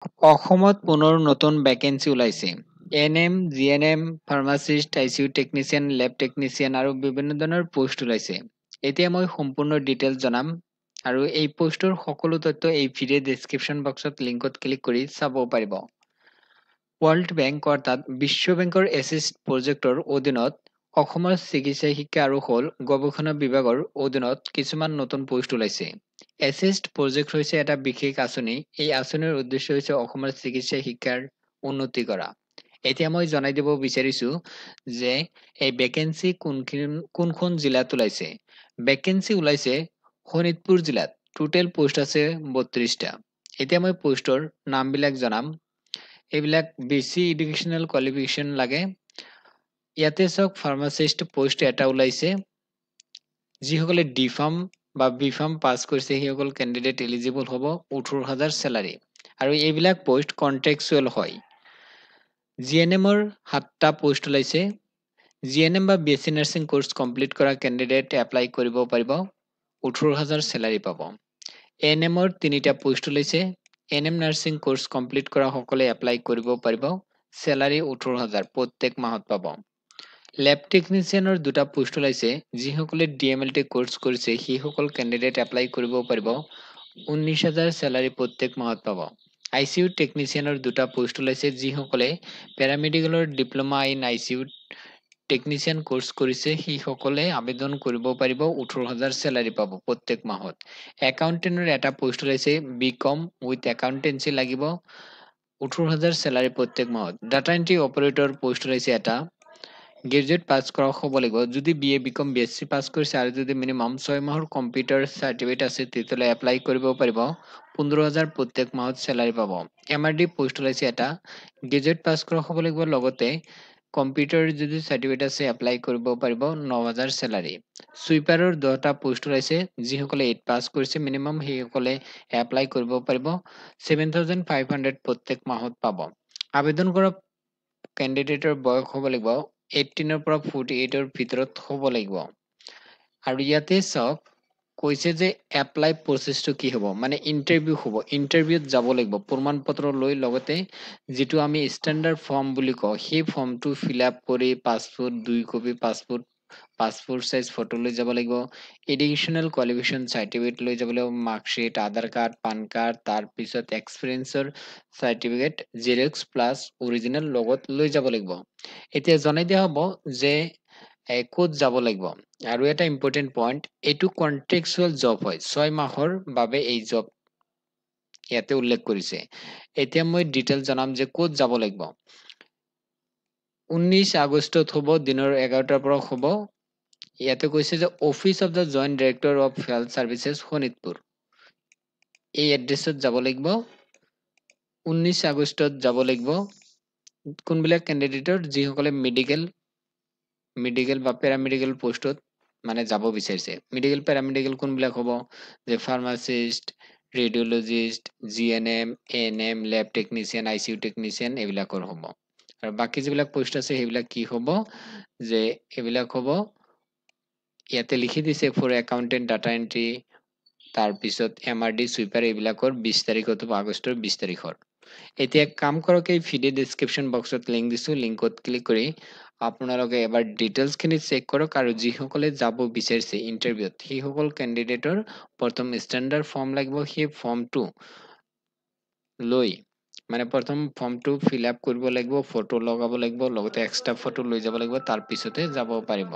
অসমত পুনৰ নতুন ভেকেন্সি ওলাইছে। ANM, GNM, pharmacist, ICU technician, lab technician আৰু বিভিন্ন ধৰণৰ পোষ্ট ওলাইছে। এতিয়া মই সম্পূৰ্ণ ডিটেইলছ জনাম আৰু এই পোষ্টৰ সকলো তথ্য এই ভিডিঅ' ডেছক্ৰিপশ্যন বক্সত লিংকত ক্লিক কৰি চাব পাৰিব। ৱৰ্ল্ড বেংক অৰ্থাৎ বিশ্ব বেংকৰ এছিষ্ট প্ৰজেক্টৰ অধীনত অসমৰ চিকিৎসা শিক্ষা আৰু হ'ল গৱেষণা বিভাগৰ অধীনত কিছুমান নতুন পোষ্ট ওলাইছে। এছিষ্ট প্ৰজেক্ট হৈছে এটা বিশেষ আঁচনি। এই আঁচনিৰ উদ্দেশ্য হৈছে অসমৰ চিকিৎসা শিক্ষাৰ উন্নতি কৰা। এতিয়া মই জনাই দিব বিচাৰিছো যে এই ভেকেন্সি কোনখন জিলাত ওলাইছে। ভেকেন্সি ওলাইছে শোণিতপুৰ জিলাত। টোটেল পোষ্ট আছে ৩২টা। এতিয়া মই পোষ্টৰ নামবিলাক জনাম। এইবিলাক বেছি এডুকেশ্যনেল কোৱালিফিকেশ্যন লাগে। ইয়াতে চাওক ফাৰ্মাচিষ্ট পোষ্ট এটা ওলাইছে। যিসকলে ডি ফাৰ্ম বা বি ফাৰ্ম পাছ কৰিছে সেইসকল কেণ্ডিডেট এলিজিবল হ'ব। ১৮,০০০ চেলাৰী আৰু এইবিলাক পোষ্ট কন্ট্ৰেকচুৱেল হয়। জিএনএমৰ ৭টা পোষ্ট ওলাইছে। জিএনএম বা বিএছচি নাৰ্ছিং কোৰ্চ কমপ্লিট কৰা কেণ্ডিডেট এপ্লাই কৰিব পাৰিব। ১৮,০০০ চেলাৰী পাব। এএনএমৰ ৩টা পোষ্ট ওলাইছে। এএনএম নাৰ্ছিং কোৰ্চ কমপ্লিট কৰা সকলে এপ্লাই কৰিব পাৰিব। চেলাৰী ১৮,০০০ প্ৰত্যেক মাহত পাব। লেব টেকনিচিয়ানৰ ২টা পোষ্ট ওলাইছে। যিসকলে ডিএমএলটি কোৰ্চ কৰিছে সেইসকল কেণ্ডিডেট এপ্লাই কৰিব পাৰিব। ১৯,০০০ চেলাৰী প্ৰত্যেক মাহত পাব। আইচিইউ টেকনিচিয়ানৰ ২টা পোষ্ট ওলাইছে। যিসকলে পেৰামেডিকেলৰ diploma in ICU technician course কৰিছে সেইসকলে আবেদন কৰিব পাৰিব। ১৮,০০০ চেলাৰী পাব প্ৰত্যেক মাহত। একাউণ্টেণ্টৰ এটা পোষ্ট ওলাইছে। বিকম উইথ একাউণ্টেঞ্চি লাগিব। ১৮,০০০ চেলাৰী প্ৰত্যেক মাহত। ডাটা এণ্ট্ৰি অপাৰেটৰ পোষ্ট ওলাইছে এটা। গ্ৰেজুৱেট পাছ কৰা হ'ব লাগিব। যদি বিএ বিকম বিএছচি পাছ কৰিছে আৰু যদি মিনিমাম ৬ মাহৰ কম্পিউটাৰ চাৰ্টিফিকেট আছে তেতিয়াহ'লে এপ্লাই কৰিব পাৰিব। ১৫,০০০ প্ৰত্যেক মাহত চেলাৰী পাব। এমআৰডি পোষ্ট ওলাইছে এটা। গ্ৰেজুৱেট পাছ কৰা হ'ব লাগিব। লগতে কম্পিউটাৰ যদি চাৰ্টিফিকেট আছে এপ্লাই কৰিব পাৰিব। ৯,০০০ চেলাৰী। চুইপাৰৰ 10টা পোষ্ট ওলাইছে। যিসকলে 8 পাছ কৰিছে মিনিমাম সেইসকলে এপ্লাই কৰিব পাৰিব। ৭,৫০০ প্ৰত্যেক মাহত পাব। আবেদন কৰা কেণ্ডিডেটৰ বয়স হ'ব লাগিব ১৮ পৰা ৪৮ৰ ভিতৰত হ'ব লাগিব। আৰু ইয়াতে চাওক কৈছে যে এপ্লাই প্ৰচেছটো কি হ'ব, মানে ইণ্টাৰভিউ হ'ব। ইণ্টাৰভিউত যাব লাগিব প্ৰমাণ পত্ৰ লৈ। লগতে যিটো আমি ষ্টেণ্ডাৰ্ড ফৰ্ম বুলি কওঁ সেই ফৰ্মটো ফিল আপ কৰি passport 2 copy passport size photo লৈ যাব লাগিব। এডুকেশ্যনেল কোৱালিফিকেশ্যন চাৰ্টিফিকেট লৈ যাব লাগিব। মাৰ্কশ্বিট, আধাৰ কাৰ্ড, পান কাৰ্ড, তাৰপিছত এক্সপিৰিয়েঞ্চৰ চাৰ্টিফিকেট জেৰক্স প্লাছ অৰিজিনেল লগত লৈ যাব লাগিব। এতিয়া জনাই দিয়া হ'ব যে ক'ত যাব লাগিব। আৰু এটা ইম্পৰ্টেণ্ট পইণ্ট, এইটো কন্ট্ৰেকচুৱেল জব হয়। ৬ মাহৰ বাবে এই জব ইয়াতে উল্লেখ কৰিছে। এতিয়া মই ডিটেইল জনাম যে ক'ত যাব লাগিব। ১৯ আগষ্টত হ'ব। দিনৰ ১১টাৰ পৰা হ'ব। ইয়াতে কৈছে যে office of the joint director of health services Sonitpur. এই এড্ৰেছত যাব লাগিব। ১৯ আগষ্টত যাব লাগিব। কোনবিলাক কেণ্ডিডেটৰ যিসকলে মেডিকেল বা পেৰামেডিকেল পোষ্টত মানে যাব বিচাৰিছে। মেডিকেল পেৰামেডিকেল কোনবিলাক হ'ব যে pharmacist, radiologist, GNM, ANM, lab technician, ICU technician এইবিলাকৰ হ'ব। আৰু বাকী যিবিলাক পোষ্ট আছে সেইবিলাক কি হ'ব যে এইবিলাক হ'ব ইয়াতে লিখি দিছে ফৰ একাউণ্টেণ্ট, ডাটা এণ্ট্ৰি, তাৰপিছত এমআৰডি, চুইপাৰ এইবিলাকৰ ২০ তাৰিখত হ'ব, আগষ্টৰ ২০ তাৰিখৰ। এতিয়া কাম কৰক, এই ভিডিঅ' ডেছক্ৰিপশ্যন বক্সত লিংক দিছোঁ। লিংকত ক্লিক কৰি আপোনালোকে এবাৰ ডিটেইলছখিনি চেক কৰক। আৰু যিসকলে যাব বিচাৰিছে ইণ্টাৰভিউত সেইসকল কেণ্ডিডেটৰ প্ৰথম ষ্টেণ্ডাৰ্ড ফৰ্ম লাগিব। সেই ফৰ্মটো লৈ মানে প্ৰথম ফৰ্মটো ফিল আপ কৰিব লাগিব, ফটো লগাব লাগিব, লগতে এক্সট্ৰা ফটো লৈ যাব লাগিব। তাৰপিছতে যাব পাৰিব।